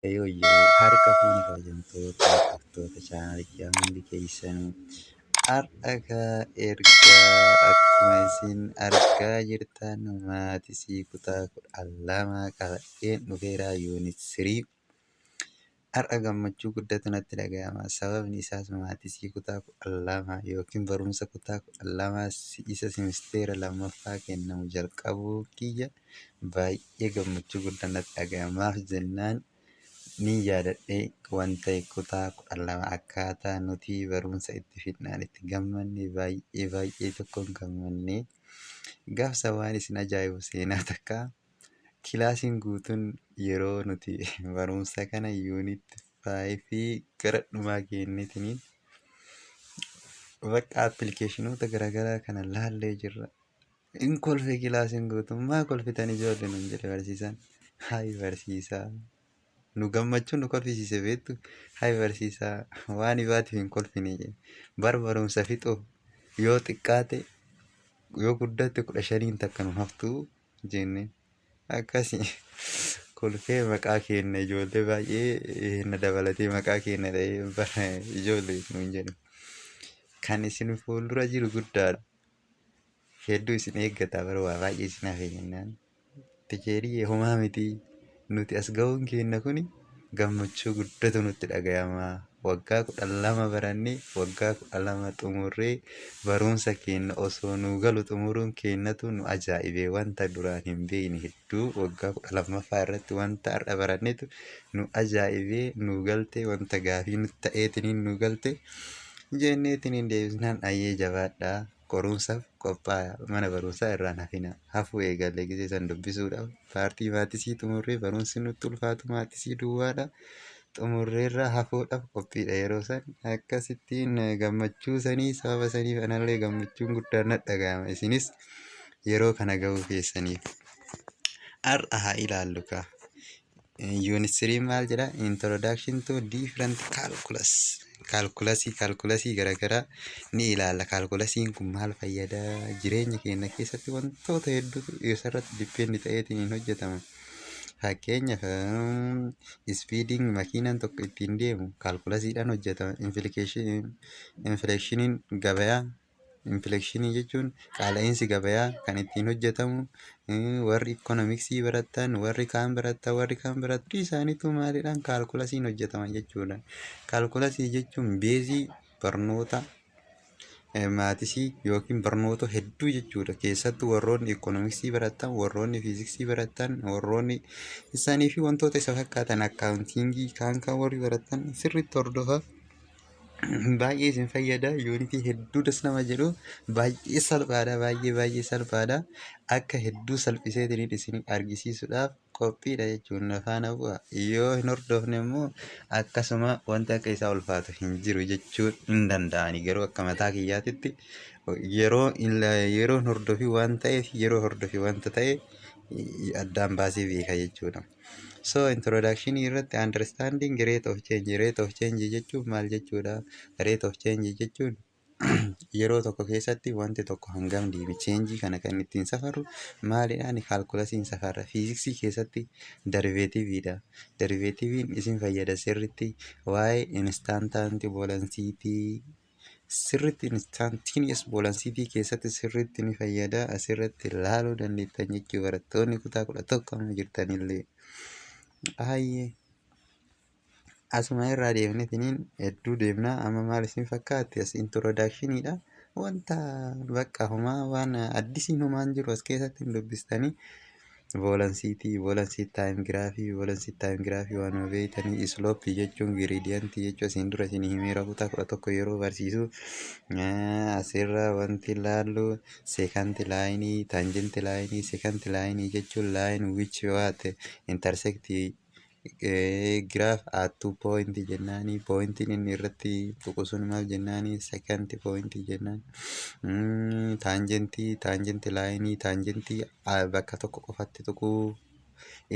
Yoo harka fuuni fayyadamtoota hordoftoota chaanaalichaa hundi keessanuu har'a akkuma isin argaa jirtan maatisii kutaa 12 qabadheen dhufeeraa yuunit 3. Har'a gammachuu guddatu natti dhaga'ama. Sababni isaas maatisii kutaa 12 yookiin barumsa kutaa 12 isa simisteera lammaffaa kennamu jalqabuu kiyya baay'ee gammachuu guddaa natti dhaga'ama. Maaf jennaan ni yaadadhee wanta kutaa 12 akkaataa nuti barumsa itti fidnaan itti gammanne baay'ee tokkoon gammannee gaafsa waan isin ajaa'ibu seenaa takka kilaasiin guutuun yeroo nuti barumsa kana yuunit 5 gara dhumaa kenneetiniin bakka appilikeeshinoota garaagaraa kana laallee jirra. In kolfee kilaasiin guutuun maa kolfitan ijoollee nuun jedhe barsiisaan. Hayi barsiisaa. Nu gammachuun nu kolfisiise beektu hayi barsiisaa waan ibaatiif hin kolfine jedhe. Barumsa fixuuf yoo xiqqaate yoo guddatte 15 takka nu haftuu jenne akkasii kolfee maqaa kenna ijoollee baay'ee na dabalatee maqaa kenna ta'ee ijoollee nuun jedhu. Kan isin fuuldura jiru guddaadha. Hedduu isin eeggataa waa baay'ee isin hafe jennaan. Tikeerii homaa miti. Nuti as ga'uun keenya kuni gammachuu guddatu nutti dhaga'ama. Waggaa 12 barannee waggaa 12 xumurree barumsa keenya osoo nu galu xumuruun keenyatu nu ajaa'ibee wanta duraan hin beekne hedduu waggaa 12ffaa irratti wanta har'a barannetu nu ajaa'ibee nu galte wanta gaafii nutti ta'eetiniin nu galte jenneetiniin deebisnaan ayyee jabaadhaa. Qorumsaaf qophaa'aa mana barumsaa irraan hafuu eegalee gisee san dubbisuudhaaf paartii maatisii xumurree barumsi nutti ulfaatu maatisii duwwaadha. Xumurreerraa hafuudhaaf qophiidha yeroo san akkasittiin gammachuu sanii sababa saniif anallee gammachuun guddaan natti dhaga'ama. Isinis yeroo kana ga'uu keessaniif. Har'a haa ilaallu kaa. Unit 3 maal jedha? Introduction to different calculus. Kaalkulasii garaagaraa ni ilaalla. Kaalkulasiin kun maal fayyada? Jireenya keenya keessatti wantoota hedduutu isarratti dipendi ta'eetiin hojjetama. Fakkeenyaaf ispiidiin makiinaan tokko ittiin deemu kaalkulasiidhaan hojjetama. Infleeshiniin gabayaa. Inflekshinii jechuun qaala'insi gabayaa kan ittiin hojjetamu warri ikoonomiksii baratan warri kaan baratan isaaniitu maaliidhaan kaalkulasiin hojjetaman jechuudha. Kaalkulasii jechuun beezii barnoota maatisii yookiin barnoota hedduu jechuudha. Keessattuu warroonni ikoonomiksii baratan warroonni fiiziksii baratan warroonni isaanii fi wantoota isa fakkaatan akkaawuntiingii kaan warri baratan sirriitti hordofaa. Baay'ee isin fayyada. Yuunitii hedduudhas nama jedhu baay'ee salphaadha. Baay'ee salphaadha. Akka hedduu salphiseetiin isin argisiisuudhaaf qophiidha jechuun faana bu'a. Yoo hin hordofne immoo akkasuma wanti akka isaa ulfaatu hin jiru jechuun hin danda'ani. Garuu akka mataa kiyyaatitti yeroo hordofii waan ta'eef yeroo hordofii wanta ta'e addaan baasee beeka jechuudha. So introduction irratti understanding rate of change. Rate of change jechuun maal jechuudha? Rate of change jechuun yeroo tokko keessatti wanti tokko hangam deemi. Change kana kan ittiin safarru maalidhaan? Kaalkulasiin safarra. Fiiziksii keessatti deriveetiiviidha. Deriveetiiviin isin fayyada sirriitti waa'ee instantaanti bolansiitii sirriitti instantiinius bolansiitii keessatti sirriitti ni fayyada. Asirratti ilaaluu dandeettan jechuu barattoonni kutaa 11 jirtanillee. Asuma irraa deemnetiniin hedduu deemnaa. Amma maal isin fakkaatti? As introductioniidha. Wanta bakka homaa waan addisiin homaan jiru as keessatti hin dubbistanii voolansii taayim giraafii waan beeytanii islooppii jechuun giriidiyantii jechuun asiin dura isin himeera kutaa 11 yeroo barsiisu asirra wanti ilaallu seekanti laayinii taanjenti laayinii seekanti laayinii jechuun laayin wichi waate intersektii graaf attuu poointii jennaanii poointiin inni irratti tuqu sun maal jennaanii sekanti poointii jennaan taanjenti laayinii taanjentii bakka tokko qofatti tuqu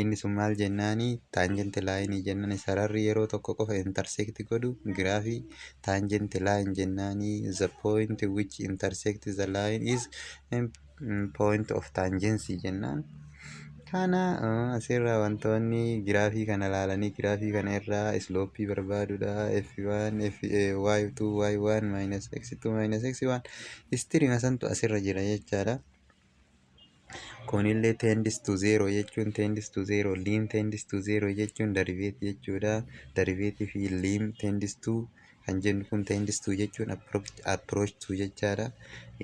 inni sun maal jennaanii taanjenti laayinii jennaan sararri yeroo tokko qofa intersekti godhu giraafii taanjenti laayin jennaanii the point which intersect the line is point of tangency jennaan. Kana asirraa wantoonni giraafii kana ilaalanii giraafii kana irraa islooppii barbaadudha. F1, y2, y1 minus x2 minus x1 istirima santu asirra jira jechaadha. Kunillee tendis to 0 jechuun tendis to 0 lim tendis to 0 jechuun deriveetii jechuudha. Deriveetii fi lim tendis to kan jennu kun tendis to jechuun approach to jechaadha.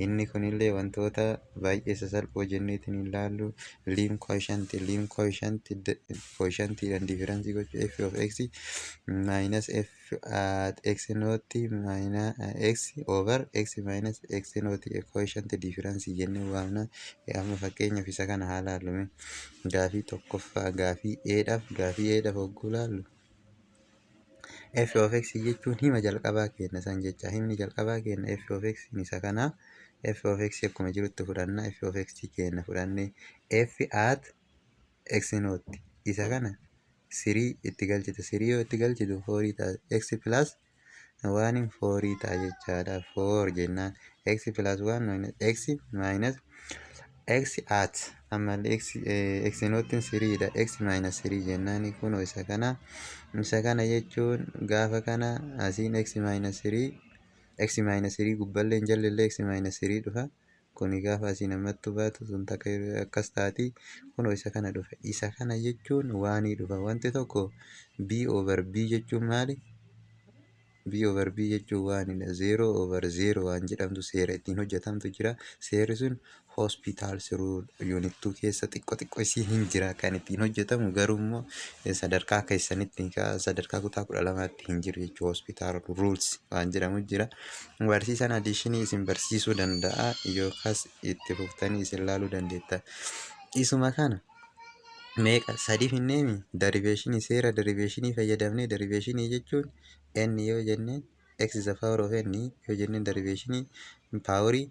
Inni kunillee wantoota baay'ee sasalphoo jenneetiin ilaallu lim quotient difference gochuu f of x minus f at x naught minus x over x minus x naught quotient difference jennee waamna. Amma fakkeenyaaf isa kana haa ilaallu. Gaafii tokkoffaa gaafii eedhaaf hogguu ilaallu. F of x jechuun hima jalqabaa kenna san jecha. Himni jalqabaa kenna f of x isa kana. F of x akkuma jirutti fudhanna. F of x kenna fudhannee f at x naught isa kana 3 itti galchite. 3 yoo itti galchitu 4 ta'a. X plus 1 4 ta'a jechaadha. 4 jennaan x plus 1 minus x minus x at ammallee x naughtiin 3 dha. X minus 3 jennaan kunoo isa kana. Isa kana jechuun gaafa kana asiin x minus 3 gubballee hin jalleellee x minus 3 dhufa. Kuni gaafa asiin ammatti baatu sun takka akkas taati. Kunoo isa kana dhufa. Isa kana jechuun waanii dhufa. Wanti tokko b over b jechuun maali? b over b jechuun waanidha. 0 over 0 waan jedhamtu seera ittiin hojjetamtu jira. Seerri sun hospitals rule unit 2 keessa xiqqoo isii hin jira kan ittiin hojjetamu. Garuu immoo sadarkaa keessanitti sadarkaa kutaa 12tti hin jiru jechuudha. Hospital rules waan jedhamu jira. Barsiisaan addiishinii isin barsiisuu danda'a yookaas itti fuftanii isin ilaaluu dandeetta. Isuma kana meeqa sadi finneemi deriveeshinii seera deriveeshinii fayyadamnee deriveeshinii jechuun n yoo jenneen x is the power of n yoo jenneen deriveeshinii paaworii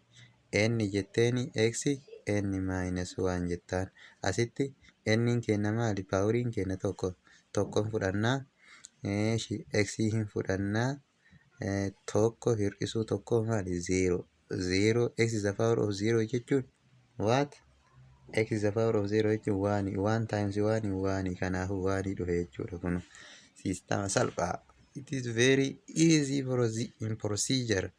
n jetteeni x n minus 1 jettaan. Asitti n kenna maali? Paaworiin kenna tokkoon fudhannaa x hin fudhannaa tokko hir'isuu tokko maali? 0 x is the power of 0 jechuun what? X is the power of 0 jechuun 1 times 1 kanaafuu 1 dhufe jechuudha. Kun siistama salphaa. It is very easy procedure.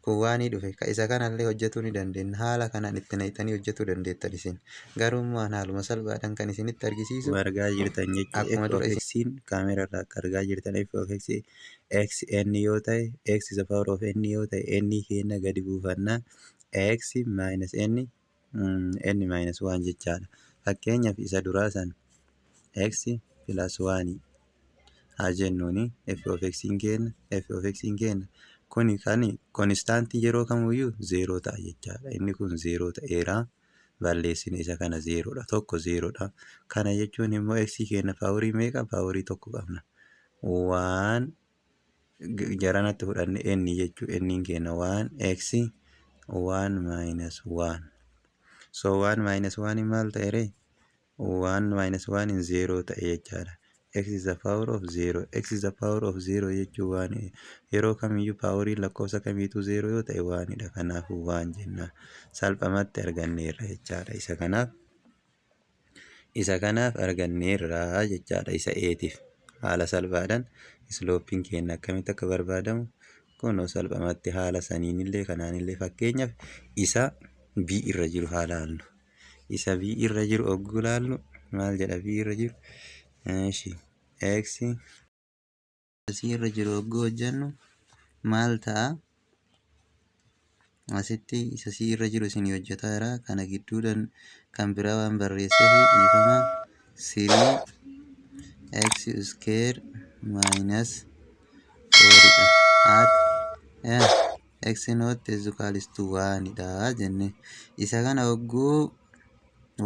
Kun 1 dhufe. Isa kanallee hojjetuu ni dandeenya. Haala kanaan itti naqxanii hojjetuu dandeettan isin. Garuu immoo haaluma salphaadhaan kan isinitti argisiisu argaa jirtan jechuudha. Akkuma dura isin kaameeraarraa akka argaa jirtan f of x n yoo ta'e x is the power of n yoo ta'e n keenya gadi buufannaa x minus n minus 1 jechaadha. Fakkeenyaaf isa duraa san x plus 1 haa jennuuni f of x keenya kuni kan konstaantii yeroo kamiyyuu 0 ta'a jechaadha. Inni kun 0 ta'eera. Balleessine isa kana 0 dha. Tokko 0 dha. Kana jechuun immoo x keenya paaworii meeqa? Paaworii tokko qabna. 1 jaranatti fudhanne n jechuu n keenya 1 x 1 minus 1. So 1 minus 1 maal ta'e? 1 minus 1 in 0 ta'e jechaadha. X is the power of 0. X is the power of 0 jechuun waan yeroo kamiyyuu paaworii lakkoofsa kamiitu 0 yoo ta'e waanidha. Kanaafuu waan jenna salphamatti arganneerra jechaadha. Isa kanaaf arganneerra jechaadha. Isa eetiif haala salphaadhaan islooppiin keenya akkamitti akka barbaadamu kunoo salphamatti haala saniinillee kanaanillee fakkeenyaaf isa b irra jiru haa laallu. Isa b irra jiru ogguu laallu maal jedha? B irra jiru x irra jiru ogguu hojjennu maal ta'a? Asitti isa c irra jiru isin hojjetaa jira. Kana gidduudhaan kan biraa waan barreessee fi dhiifama 3 x square minus 4 at x naught is equal to 1 dha jenne. Isa kana ogguu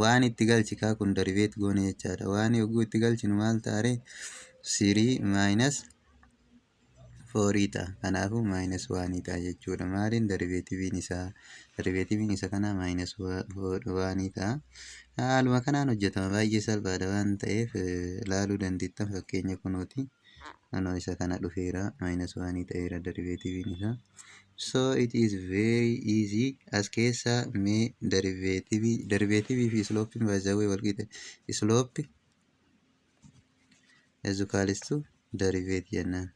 waan itti galchikaa kun deriveet goone jechaadha. Waan ogguu itti galchinu maal ta'are? 3 minus 4 ta'a. Kanaafuu minus 1 ta'a jechuudha. Maaliin deriveetiiviin isaa kana minus 1 ta'a. Haaluma kanaan hojjetama. Baay'ee salphaadha waan ta'eef ilaaluu dandeettan. Fakkeenya kunooti. Anoo isa kana dhufeera. -1 ta'eera deriveetiiviin isaa. So it is very easy. As keessa mee deriveetiivii fi slooppiin baay'ee wal qixa. Slooppi is equals to deriveet jennaan.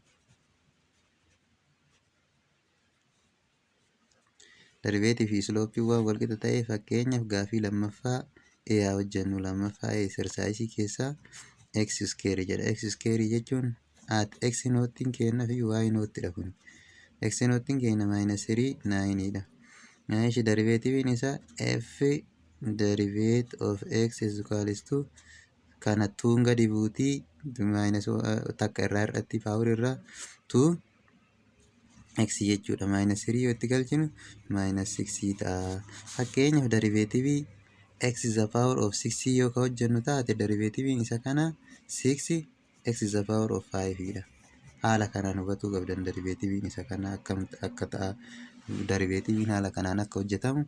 Deriveetii fi slooppii waan wal qixa ta'e fakkeenyaaf gaafii lammaffaa haa hojjennu. Lammaffaa exersaayisii keessaa x square jedha. X square jechuun x noottiin keenna fi y noottidha kun. X noottiin keenya -3 9dha. Meeshi deriveetiiviin isaa f derivate of x is equals to kana tuun gadi buutii takka irraa hir'atti paawur irraa 2 x jechuudha. -3 yoo itti galchinu -6 ta'a. Fakkeenyaaf deriveetiivii x is the power of 6 yoo ka hojjennu taate deriveetiiviin isa kana 6 x is the power of 5dha. Haala kanaan hubatuu qabdan deriveetiiviin isa kana akka ta'a. Deriveetiiviin haala kanaan akka hojjetamu.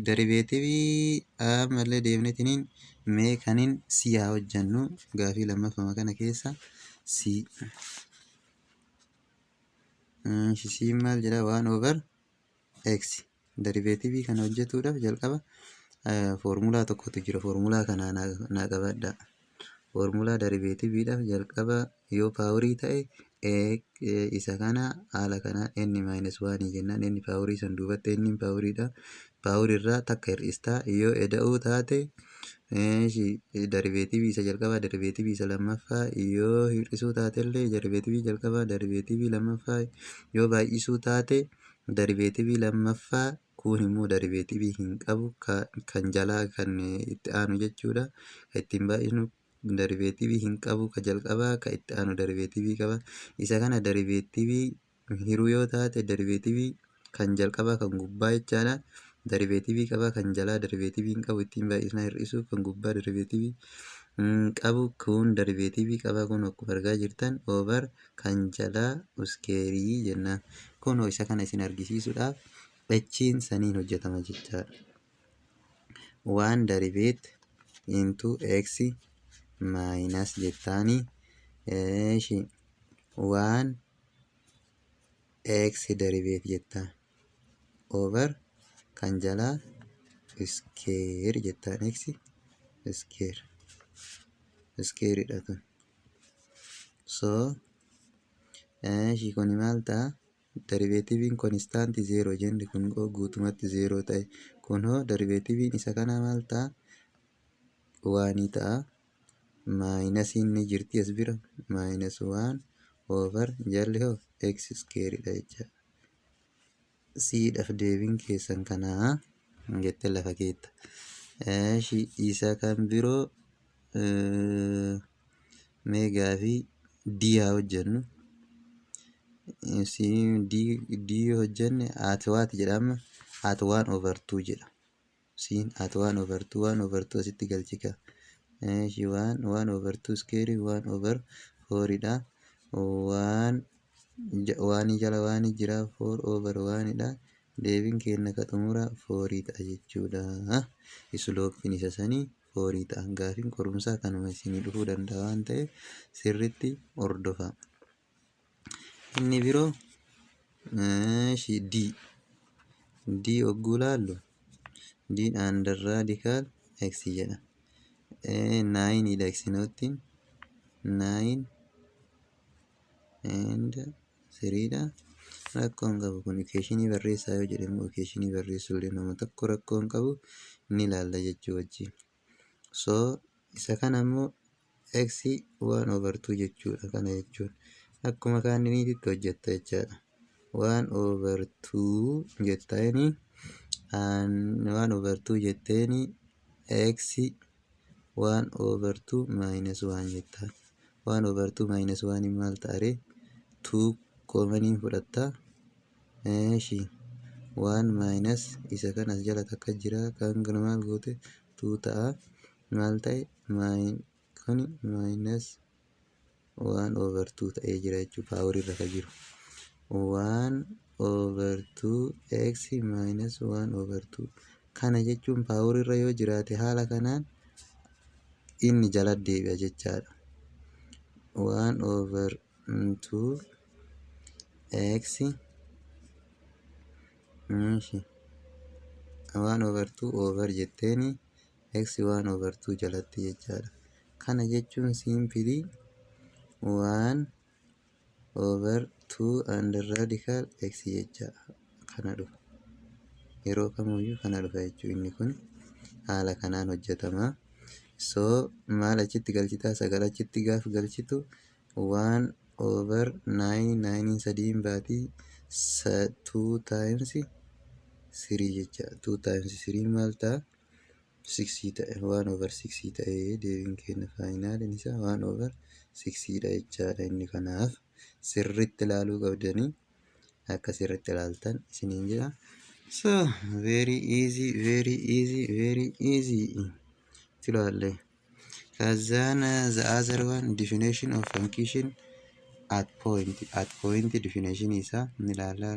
Deriveetiivii ammallee deemnetiniin mee kaniin c haa hojjennu. Gaafii lammaffama kana keessa c. C maal jedha 1/x. Deriveetiivii kana hojjetuudhaaf jalqaba foormulaa tokkotu jira. Foormulaa kana naa qabadha. Foormulaa deriveetiiviidhaaf jalqaba yoo paawurii ta'e isa kana haala kanaan n-1 jennaan. Inni paawurii san duubatti inni paawuriidha. Paawurirraa takka hir'istaa yoo eda'uu taate deriveetiivii isa jalqabaa deriveetiivii isa lammaffaa yoo hir'isuu taatellee deriveetiivii jalqabaa deriveetiivii lammaffaa yoo baay'isuu taate deriveetiivii lammaffaa kun immoo deriveetiivii hin qabu kan jalaa kan itti aanu jechuudha. Kan ittiin baay'isnu deriveetiivii hin qabu ka jalqabaa ka itti aanu deriveetiivii qaba. Isa kana deriveetiivii hiruu yoo taate deriveetiivii kan jalqabaa kan gubbaa jechaadha. Deriveetiivii qaba kan jalaa deriveetiivii hin qabu ittiin baay'isnaa hir'isuu kan gubbaa deriveetiivii qabu kun deriveetiivii qaba kun akkuma argaa jirtan over kan jalaa uskeerii jennaan. Kun isa kana isin argisiisuudhaaf echiin saniin hojjetama jechaadha. 1 derivate into x minus jettaani 1 x derivate jettaan over kan jalaa square jettaan x squareidha kun. So kuni maal ta'a? Deriveetiiviin konstaantii 0 jenne kun guutumatti 0 ta'e. Kunoo deriveetiiviin isa kana maal ta'a? 1 ta'a. Maayinasiin ni jirti as bira. -1 over jalli hoo x squareidha jechaadha. Siidhaaf deebiin keessan kanaa jettee lafa keetta. Isa kan biroo mee gaafii d haa hojjennu. D hojjenne at jedhama. At 1/2 jedha. Siin at 1/2 1/2 asitti galchika. 1/2 square 1/4dha. 1 jala 1 jira 4/1dha. Deebiin keenya ka xumura 4 ta'a jechuudha. Slooppiin isa sanii 4 ta'a. Gaafiin qorumsaa kanuma isinii dhufuu danda'a waan ta'eef sirriitti hordofaa. Inni biroo d hogguu laallu d under radical x jedha. 9dha x noottiin 9 and 3dha. Rakkoon qabu kun equationii barreessaa yoo jedhamu equationii barreessuu illee nama tokko rakkoon qabu ni ilaalla jechuu wajjin. So isa kana immoo x 1/2 jechuudha. Kana jechuun akkuma kaaniniititti hojjetta jechaadha. 1/2 jettaani 1/2 jetteeni x 1/2 minus 1 jettaan. 1/2 minus 1 maal ta'are 2 koomaniin fudhattaa. 1 minus isa kanas jala takka jira kan kana maal goote 2 ta'a. Maal ta'e kun minus 1/2 ta'ee jira jechuudha. Paawurii irra ka jiru 1/2 x minus 1/2 Kana jechuun paawur irra yoo jiraate haala kanaan inni jala deebi'a jechaadha. 1/2 x 1/2 over jetteeni x 1/2 jalatti jechaadha. Kana jechuun simpilii 1/2 under radical x jechaadha. Kana dhufa yeroo kamiyyuu kana dhufa jechuun inni kun haala kanaan hojjetama. So maal achitti galchitaa? 9 achitti gaafa galchitu 1/9 sadiin baatii 2 times 3 jecha 2 times 3 maal ta'a? 6 ta'e 1/6 ta'e deebiin keenya faayinaaliin isaa 1/6 dha jechaadha. Inni kanaaf sirriitti ilaaluu qabdanii akka sirriitti ilaaltan isiniin jedha. So very easy tilaalle. Kazan the other one definition of function at point definition isa nilala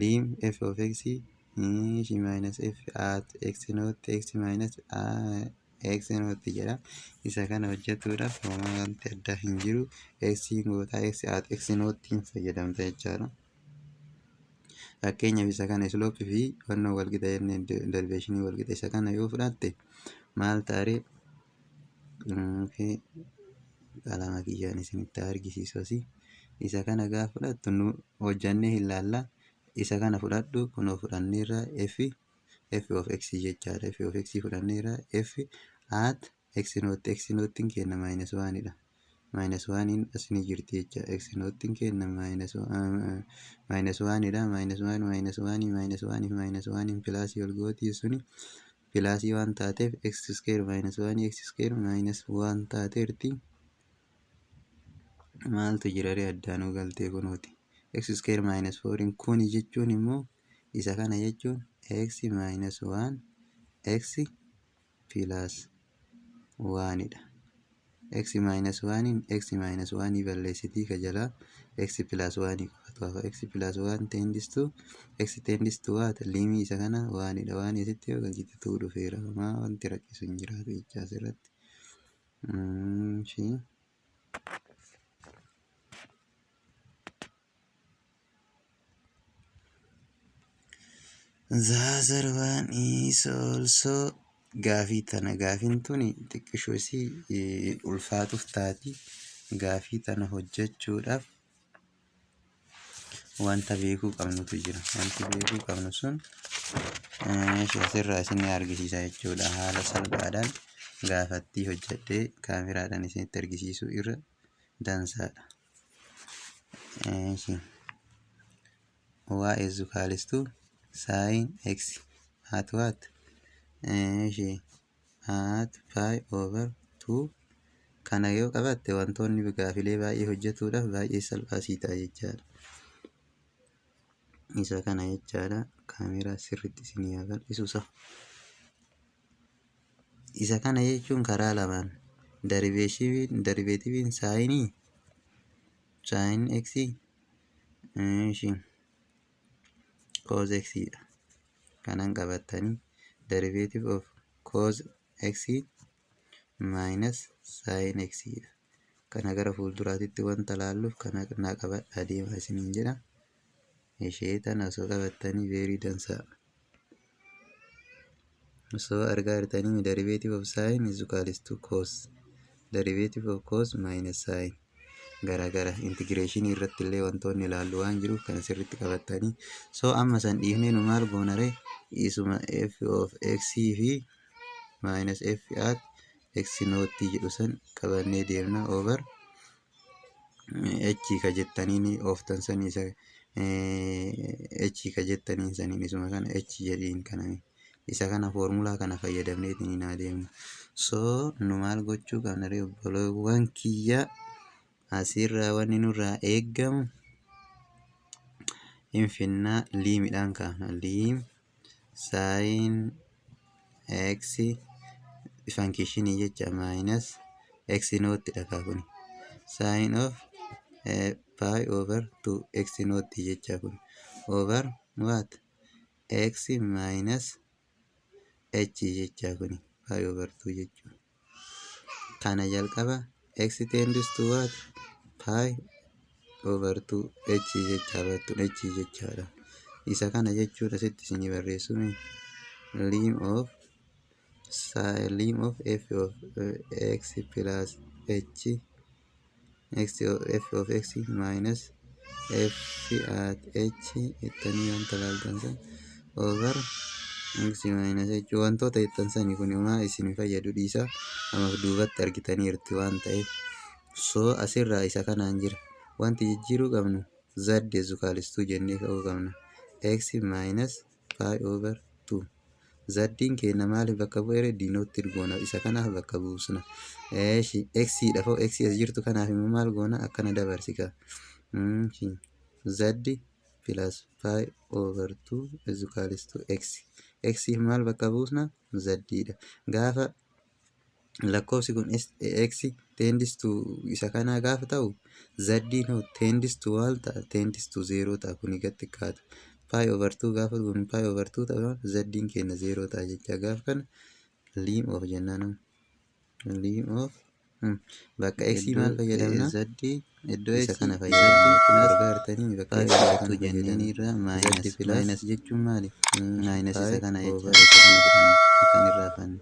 lim f of x minus f at x naught x minus x naught jedha. Isa kana hojjetuudhaaf wanti addaa hin jiru. X goota x at x naught fayyadamta jechaadha. Fakkeenyaaf isa kana slope fi wanna wal qixa jennee derivation wal qixa isa kana yoo fudhatte maal taare qalama kiyyaan isinitti argisiisu. Isa kana gaafa fudhattu nu hojjannee ilaalla. Isa kana fudhadhu kunoo fudhanneerra f of x jechaadha. F of x fudhanneerra f at x naught kenna -1 dha. -1 asini jirti jecha x naught kenna -1 dha. -1 plus wal gooti suni plus 1 taateef x square -1 x square -1 taateerti. Maaltu jira addaanuu galtee kunooti. X square -4 kun jechuun immoo isa kana jechuun x -1 x plus 1 dha. X -1 balleessitii ka jalaa x plus 1 qofatu x plus 1 tends to what? Limii isa kana 1 dha. 1 asitti yoo galchite 2 dhufeera. Wanti rakkisu hin jiraatu jecha asirratti. The other one is also gaafiin tuni xiqqishoo isii ulfaatuuf taati. Gaafii tana hojjechuudhaaf wanta beekuu qabnutu jira. Wanti beekuu qabnu sun asirraa isin argisiisa jechuudha. Haala salphaadhaan gaafattii hojjedhee kaameraadhaan isinitti argisiisuu irra dansaadha. Y is equals to sin x at what? At pi over 2. Kana yoo qabatte wantoonni gaafilee baay'ee hojjetuudhaaf baay'ee salphaa sii ta'a jechaadha. Isa kana jechaadha. Kaameraa sirriitti isinii agarsiisa. Isa kana jechuun karaa lamaan deriveetiiviin sin x cos x dha. Kanan qabattanii derivative of cos x minus sin x dha. Kana gara fuulduraatitti wanta laalluuf kana naa qabadhaa deemaa isiniin jedha. Ishee tana osoo qabattanii very dansaa. So argaa jirtanii derivative of sin is equals to cos. Derivative of cos minus sin. Gara integration irratti illee wantoonni ilaallu waan jiruuf kan sirriitti qabattanii. So amma san dhiifnee nu maal goonare isuma f of x fi minus f at x naught jedhu san qabannee deemna over h ka jettaniin oftan san isa h ka jettaniin saniin isuma kana h jedhiin kaname. Isa kana foormulaa kana fayyadamneetiin naa deemna. So nu maal gochuu qabna obboloowwan kiyya asirraa wanni nurraa eeggamu infinnaa liimidhaan kaafna. Liim sin x fankishinii jecha minus x naught dhakaa kuni. Sin of pi over 2 x naught jecha kun over what? X minus h jechaa kuni pi over 2 jechuudha. Kana jalqaba x tends to what? Pi over 2 h jechaa battuun h jechaadha. Isa kana jechuudha sitti isinii barreessuun lim of f of x plus h f of x minus f at h ittanii wanta laaltan san over x minus h wantoota jettan sanii kun homaa isin fayyadu dhiisaa amaaf duubatti argitaniirti waan ta'eef soo asirraa isa kanaan jira wanti jijjiiruu qabnu z ezukaalistuu jennee ka'uu qabna x minus pi over 2 zaddiin keenya maaliif bakka bu'eere diinootti goona isa kanaaf bakka buusna x dhafoo x as jirtu kanaaf immoo maal goona akkana dabarsika z plus pi over 2 ezukaalistuu x maal bakka buusna zaddiidha gaafa lakkoofsi kun x tends to isa kanaa gaafa ta'u zaddiin hoo tends to maal ta'a tends to 0 ta'a kuni gatti kaata pi over 2 gaafa kun pi over 2 ta'u zaddiin keenya 0 ta'a jecha gaafa kana lim of jennaan lim of bakka x maal fayyadamna zaddii iddoo isa kana fayyadamna argaartanii bakka x kana jenneenirra minus jechuun maali minus isa kana jecha kan irraa fanne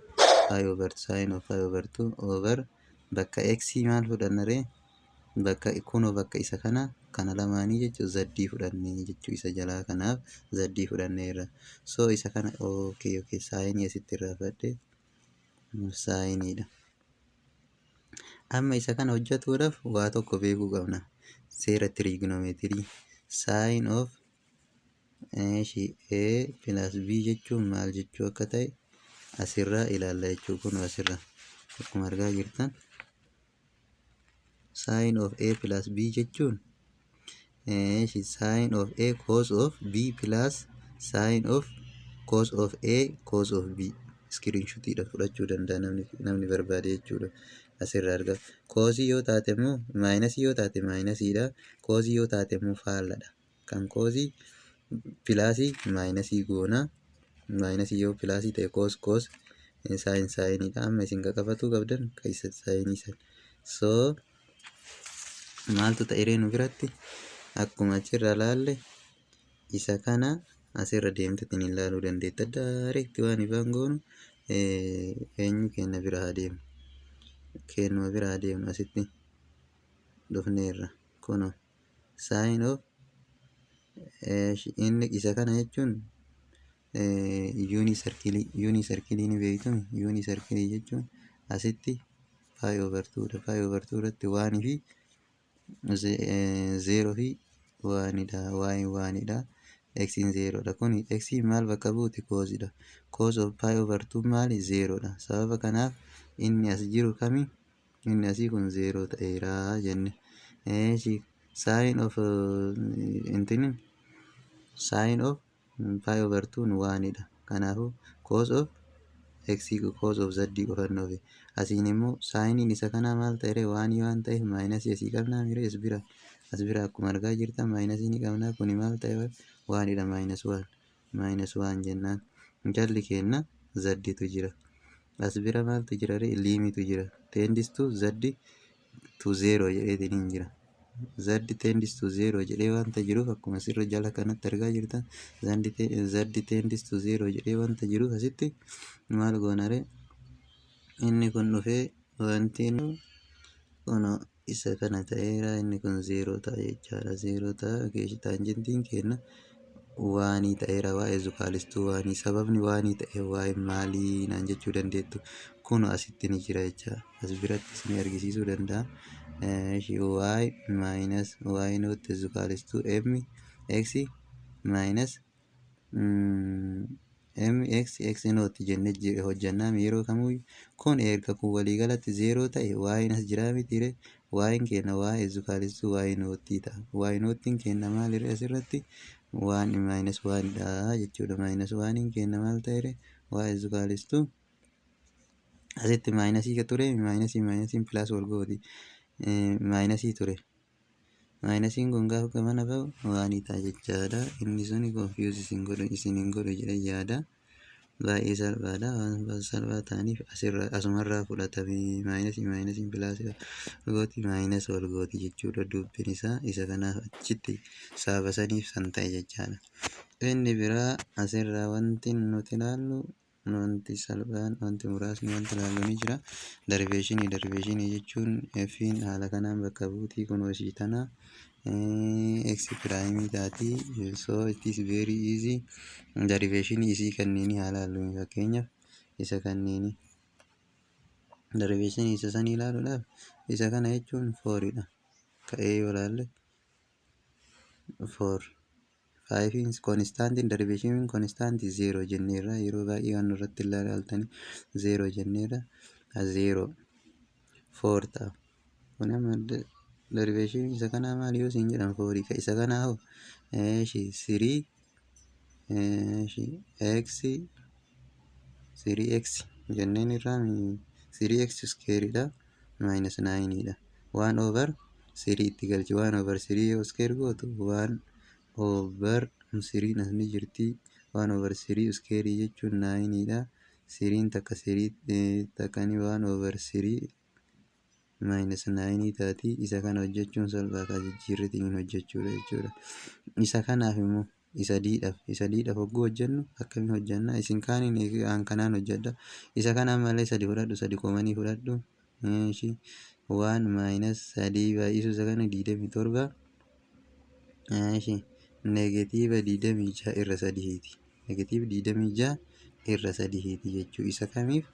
pi over sin of pi over 2 over bakka x maal fudhannare bakka kuno bakka isa kana lamaanii jechuun zaddii fudhannee jechuu isa jalaa kanaaf zaddii fudhanneerra so isa kana okay saayinii asitti irraa fadhe saayiniidha amma isa kana hojjetuudhaaf waa tokko beekuu qabna seera trigonometrii sin of a plus b jechuun maal jechuu akka ta'e asirraa ilaalla jechuu kun asirra akkuma argaa jirtan sin of a plus b jechuun sin of a cos of b plus sin of cos of a cos of b screenshotiidha fudhachuu danda'a namni barbaade jechuudha asirraa argaa koosii yoo taate immoo maayinasii yoo taate maayinasiidha koosii yoo taate immoo faalladha kan koosii pilaasii maayinasii goonaa maayinasii yoo pilaasii ta'e koos saayiniidha amma isin qaqqabatuu qabdan keessa saayinii san soo maaltu ta'e nu biratti akkuma achirra laalle isa kana asirra deemtetiin ilaaluu dandeetta daareekti waan ifaan goonu eenyu kenna bira adeemu kennuma bira adeemu asitti dhufneerra kuno sin of inni isa kana jechuun yuunisarkilii ni beektu yuunisarkilii jechuun asitti pi over 2 dha pi over 2 irratti waanii fi 0 fi waanidha x in 0 dha kuni x maal bakka buuti cosdha cos of pi over 2 maali 0 dha sababa kanaaf inni as jiru kami inni asii kun 0 ta'eera jenne sin of intinin sin of pi over 2 waanidha kanaafu cos of x cos of z qofannoo fi asiin immoo saayiniin isa kanaa maal ta'e waanii waan ta'eef maayinasii asii qabnaa mire as bira akkuma argaa jirtan maayinasii ni qabnaa kuni maal ta'e waanidha maayinus waan jennaan jalli kenna zadditu jira as bira maaltu jira liimitu jira tendistu zaddi to 0 jedheetiin jira zaddi tendistu 0 jedhee wanta jiruuf akkuma sirra jala kanatti argaa jirtan zaddi tendistu 0 jedhee wanta jiruuf asitti maal goonare inni kun dhufee wanti kun isa kana ta'eera inni kun 0 ta'a jechaadha 0 ta'a keessa taanjentiin kenna waanii ta'eera waa'ee zukaalistuu waanii sababni waanii ta'e waa'ee maalii naan jechuu dandeettu kun asitti ni jira jecha as biratti isin argisiisuu danda'a y minus y not zukaalistuu m x minus mx x not jennee hojjannaa yeroo kamuu kun erga kun waliigalatti 0 ta'e y as jiraa mitiire y kenna y zukaalistuu y notii ta'a y notiin kenna maalirre asirratti waan minus 1 dha jechuudha minus 1 kenna maal ta'e y zukaalistuu asitti maayinasii ture maayinasiin pilaas wal gooti maayinasii ture maayinasiin kun gaafa gamana ba'u waanii ta'a jechaadha inni suni confuse isin hin godhu jedhee yaada baay'ee salphaadha. Waan salphaa ta'aniif asumarraa fudhatamee maayinasiin pilaasii gooti maayinas ol gooti jechuudha. Dubbiin isaa isa kanaaf achitti saabasaniif san ta'e jechaadha. Inni biraa asirraa wanti nuti ilaallu wanti salphaan wanti muraasni wanti ilaallu ni jira. Dariveeshinii jechuun fiin haala kanaan bakka buutii kunoo ishii tana x piraayimii taati. So it is very easy. Dariveeshinii isii kanneeni haala ilaallu fakkeenyaaf isa kanneeni. Dariveeshinii isa sanii ilaaluudhaaf isa kana jechuun fooriidha. Ka'ee yoo ilaalle 4 5 konstaantiin dariveeshiniin konstaantii 0 jenneerra yeroo baay'ee waan irratti ilaaltanii 0 jenneerra 0 4 ta'a. Kun amma dariveeshinii isa kanaa maali yoo isin jedhan 4 ka isa kanaa hoo 3x jenneen irraa 3x squareidha minus 9dha. 1 over 3 itti galchi 1 over 3 yoo square gootu 1 over 3 asni jirti 1 over 3 square jechuun 9dha. 3 takka 3 takkani 1 over 3 minus 9 taati. Isa kana hojjechuun salphaadha jijjiirritiin hojjechuudha jechuudha. Isa kanaaf immoo isa diidhaaf hogguu hojjennu akkamiin hojjenna? Isin kaaniin kanaan hojjedha. Isa kanaan malee 3 fudhadhu 3 koomanii fudhadhu 1 minus 3 baay'isu isa kana 27 negatiiva 26 irra 3ti. Negatiiva 26 irra 3ti jechuu isa kamiif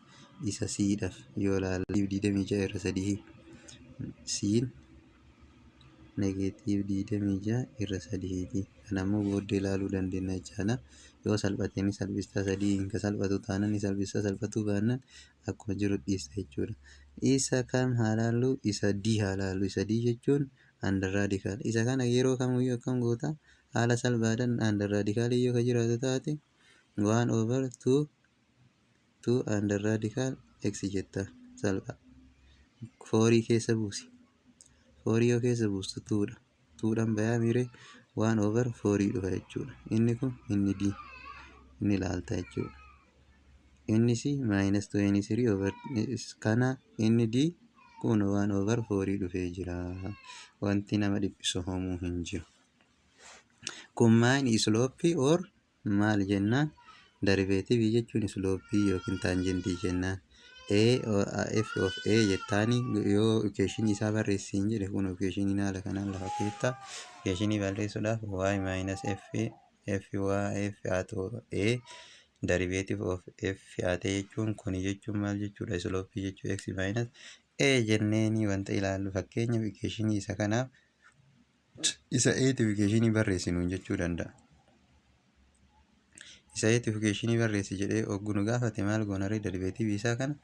isa siidhaaf yoo ilaalle 26 irra 3 siin negatiiv 26 irra 3ti. Kanammoo booddee ilaaluu dandeenya jechaadha. Yoo salphatee salphistaa 3 ka salphatu taanaan salphistaa salphatuu baannaan akkuma jiru dhiista jechuudha. Isa kam haalaallu isa D haalaallu. Isa D jechuun under radical. Isa kana yeroo kamiyyuu akkam goota haala salphaadhaan under radical yoo ka jiraatu taate 1 over 2 under radical x jetta salpha. 4 keessa buusi. 4 yoo keessa buustu 2dha. 2dhaan bayaa miire 1 over 4 dhufa jechuudha. Inni kun inni D inni ilaalta jechuudha. Inni C minus 23 over kana inni D kun 1 over 4 dhufee jira. Wanti nama dhiphisu homuu hin jiru. Kun maali islooppii or maal jennaan? Deriveetiivii jechuun islooppii yookiin taanjentii jennaan. F of A jettaani yoo equation isaa barreessiin jedhe kun equation haala kanaan lafa keetta equation barreessuudhaaf y minus f at A derivative of f at A jechuun kun jechuun maal jechuudha? Islooppii jechuun x minus A jenneeni wanta ilaallu fakkeenyaaf equation isa kanaaf isa A-tiif equation barreessinu jechuu danda'a. Isa A-tiif equation barreessi jedhee oggunu gaafate maal goonaree derivative isaa kana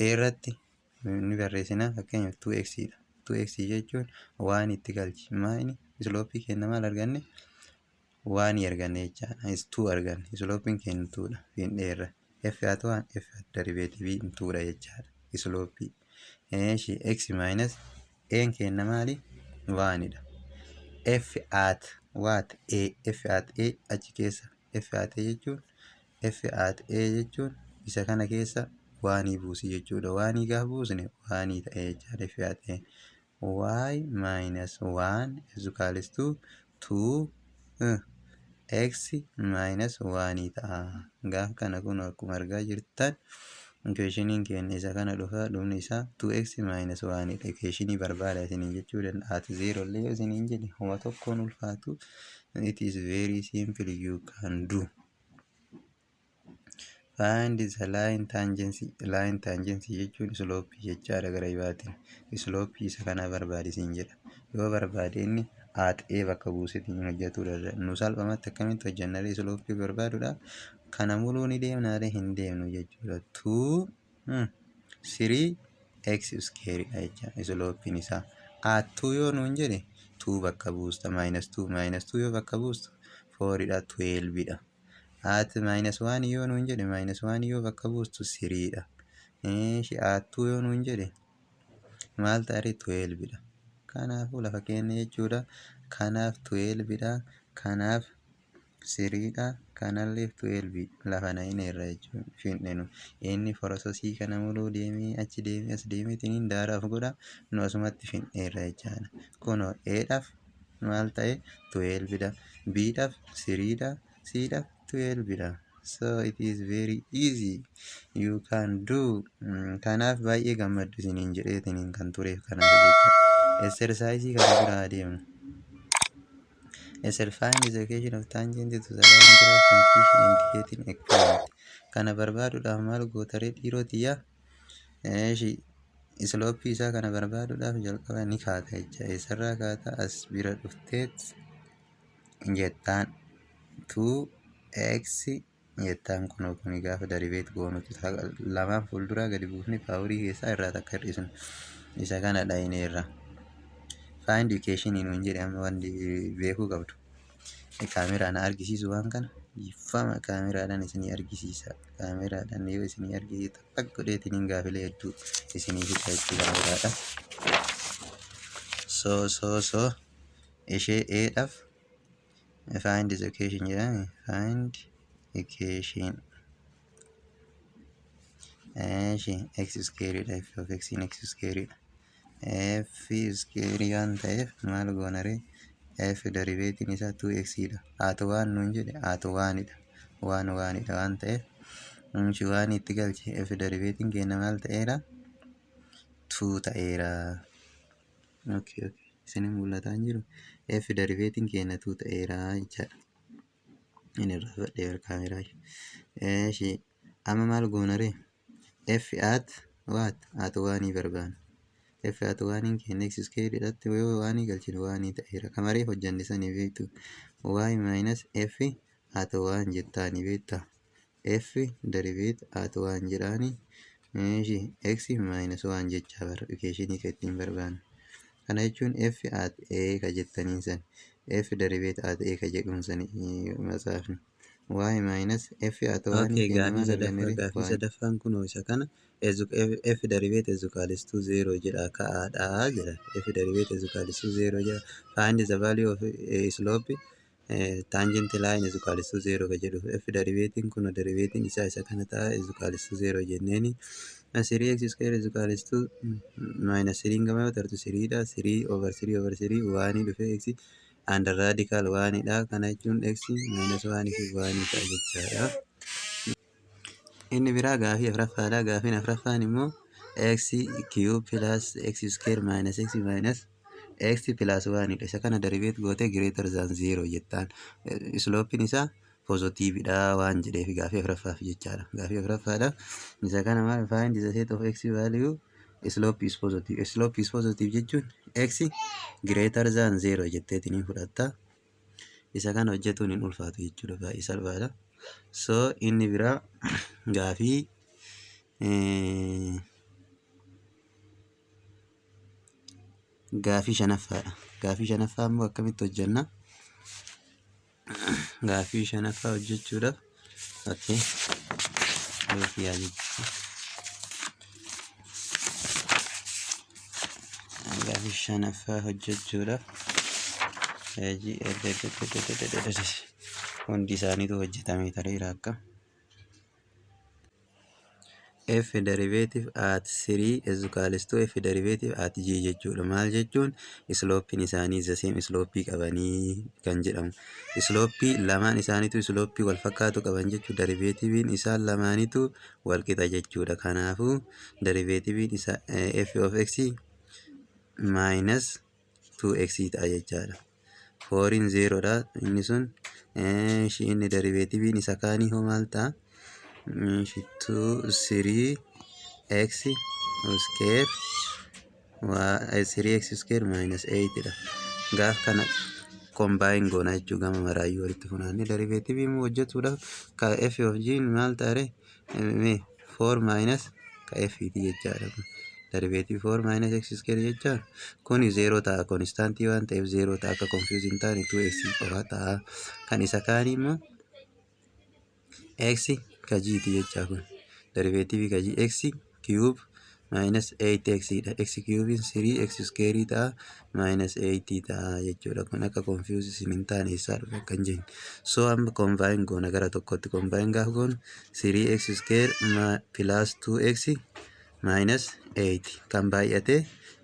A irratti ni barreessina fakkeenyaaf 2x dha. 2x jechuun 1 itti galchi. Maali? Islooppii kenna maal arganne? 1 arganne jechaadha. 2 arganne. Islooppiin kenna 2dha. Fiin dheerra. F at 1 F at derivative 2dha jechaadha. Islooppii. X minus A kenna maali? 1dha. F at what? A. F at A achi keessa. F at A jechuun isa kana keessa waanii buusi jechuudha. Waanii gaafa buusne waanii ta'e jechaadha. F at A. Y minus 1 is equals to 2 x minus 1 ta'a. Gaafa kana kun akkuma argaa jirtan equationiin keenya isa kana dhumni isaa 2x minus 1 dha. Equationii barbaada isiniin jechuu danda'a. At 0 illee yoo isiniin jedhe homa tokkoon ulfaatu. It is very simple, you can do. Find the line tangency. Line tangency jechuun islooppii jechaadha gara ibaatiin. Islooppii isa kana barbaadisiin jedha. Yoo barbaade inni at A bakka buusetiin hojjetuu danda'a. Nu salphumatti akkamitti hojjannaree islooppii barbaaduudha. Kana muluu ni deemnaalee hin deemnu jechuudha. 3x square jecha islooppiin isaa. At 2 yoo nuun jedhe 2 bakka buusta minus 2 yoo bakka buustu 4dha 12dha. At minus 1 yoo nuun jedhe minus 1 yoo bakka buustu 3dha. At 2 yoo nuun jedhe maal ta'e 12dha. Kanaafuu lafa keenya jechuudha. Kanaaf 12dha. Kanaaf siriidha. Kanallee 12 lafa na'ineerra jechuun fixnenu. Inni forososii kana muluu deemee achi deemee as deemeetiin daaraaf godha. Nu asumatti fixneerra jechaadha. Kunoo Eedhaaf maal ta'e 12dha. Bidhaaf siriidha. Cdhaaf 12dha. So it is very easy. You can do. Kanaaf baay'ee gammaddu isiniin jedheetiin kan tureef kanaaf jecha. Exercise kana bira adeemna. Find the equation of tangent to the line graph function indicating a point. Kana barbaaduudhaaf maal gootaree dhiirotiyyaa? Slope isaa kana barbaaduudhaaf jalqaba ni kaata jecha. Eessarraa kaata? As bira dhufteet jettaan 2x jettaan kunoo kuni gaafa daribeet goonutu lamaan fuulduraa gadi buufne paaworii keessaa irraa takka hir'isnu. Isa kana dhayineerra. Find equation nuun jedhe amma wanti beekuu qabdu. Kaameraan argisiisu waan kana ifama kaameraadhaan isinii argisiisa. Kaameraadhaan yoo isinii argisiisa takka godheetiin gaafilee hedduu isinii fida jechuu kaameraadhaan. So ishee Eedhaaf find the equation jedhame. Find equation x square f of x in x square f square waan ta'eef maal goonaree f deriveetiin isaa 2x dha. Haatu waan nuun jedhe haatu waanidha. Waanidha waan ta'eef waan itti galche f deriveetiin keenya maal ta'eera? 2 ta'eera. Okay. Isin mul'ataa hin jiru? F deriveetiin keenya 2 ta'eera jechaadha. Inni irraa fudhadhee kaameraa. Amma maal goonaree? F at what? Haatu waanii barbaanna. F at waaniin keenya x square dhatti yoo waanii galchinu waanii ta'eera. Kamaree hojjanne sanii beektu. Y minus f at waan jettaanii beekta. F derivate at waan jedhaani. X minus waan jechaa bara equationii ka ittiin barbaannu. Kana jechuun f at a ka jettaniin san. F derivate at a ka jedhuun sanii matsaafni. Y minus f at waan gaafii sadaffaan kunoo isa kana f derivate is equals to 0 jedha ka'aadha jedha. F derivate is equals to 0 jedha. Find the value of a slope tangent line is equals to 0 ka jedhu. F derivating kunoo derivating isa kana ta'a is equals to 0 jenneeni. 3x square is equals to minus 3 gama yoo tartu 3 dha. 3 over 3 waanii dhufe x under radical waanidha. Kana jechuun x minus waanii fi waanii ta'a jechaadha. Inni biraa gaafii afuraffaadha. Gaafiin afuraffaan immoo x cube plus x square minus x minus x plus waanidha. Isa kana derivative goote greater than 0 jettaan. Slopein isaa positiividha waan jedheef gaafii afuraffaaf jechaadha. Gaafii afuraffaadha. Isa kana maal find the set of x value slope is positive. Slope is positive jechuun x greater than 0 jetteetiin fudhatta. Isa kana hojjetuun hin ulfaatu jechuudha. Baay'ee salphaadha. So inni biraa gaafii shanaffaadha. Gaafii shanaffaa immoo akkamitti hojjenna? Gaafii shanaffaa hojjechuudhaaf gaafii shanaffaa hojjechuudhaaf hundi isaaniitu hojjetamee tareera akka f derivative at 3 is equals to f derivative at g jechuudha. Maal jechuun slopein isaanii the same slope qabanii kan jedhamu. Slope lamaan isaaniitu slope wal fakkaatu qaban jechuudha. Derivativein isaan lamaanitu wal qixa jechuudha. Kanaafuu derivativein isa f of x minus 2x ta'a jechaadha. 4 0 dha. Inni sun inni derivativein isa kaanii hoo maal ta'a? 3x square minus 8 dha. Gaaf kana combine goona jechuu gama maraayyuu walitti funaanne derivative immoo hojjetuudhaaf ka f of g maal ta'e 4 minus ka f ti jechaadha. Derivative 4 minus x square jechaan kun 0 ta'a. Constant waan ta'eef 0 ta'a. Akka confusing taane 2x qofa ta'a. Kan isa kaanii immoo x ka g ti jechaa kun derivative ka g x cube minus 8x dha. X cubiin 3x square ta'a minus 8 ta'a jechuudha. Kun akka confuse isin hin taane isaa dhufe kan jennu. So amma combine goona gara tokkotti combine gaaf goonu 3x square plus 2x minus 8 kan baay'ate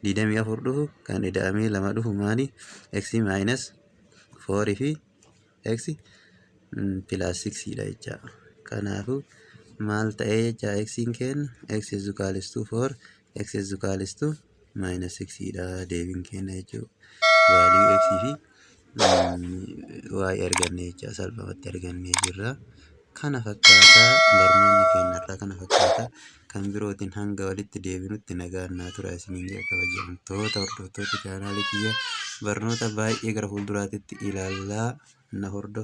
24 dhufu kan ida'amee 2 dhufu maali x minus 4 fi x plus 6 dha jecha. Kanaafuu maal ta'ee jecha x kenna x is equals to 4 x is equals to minus 6 dha deebiin kenna jechuudha. Value x fi y arganne jecha salphumatti argannee jirra. Kana fakkaata barnoonni keenyarraa kana fakkaata. Kan birootiin hanga walitti deebinutti nagaan naa tura isiniin jedha kabajamtoota hordoftoota chaanaalii kiyya. Barnoota baay'ee gara fuulduraatti ilaalaa na hordofaa.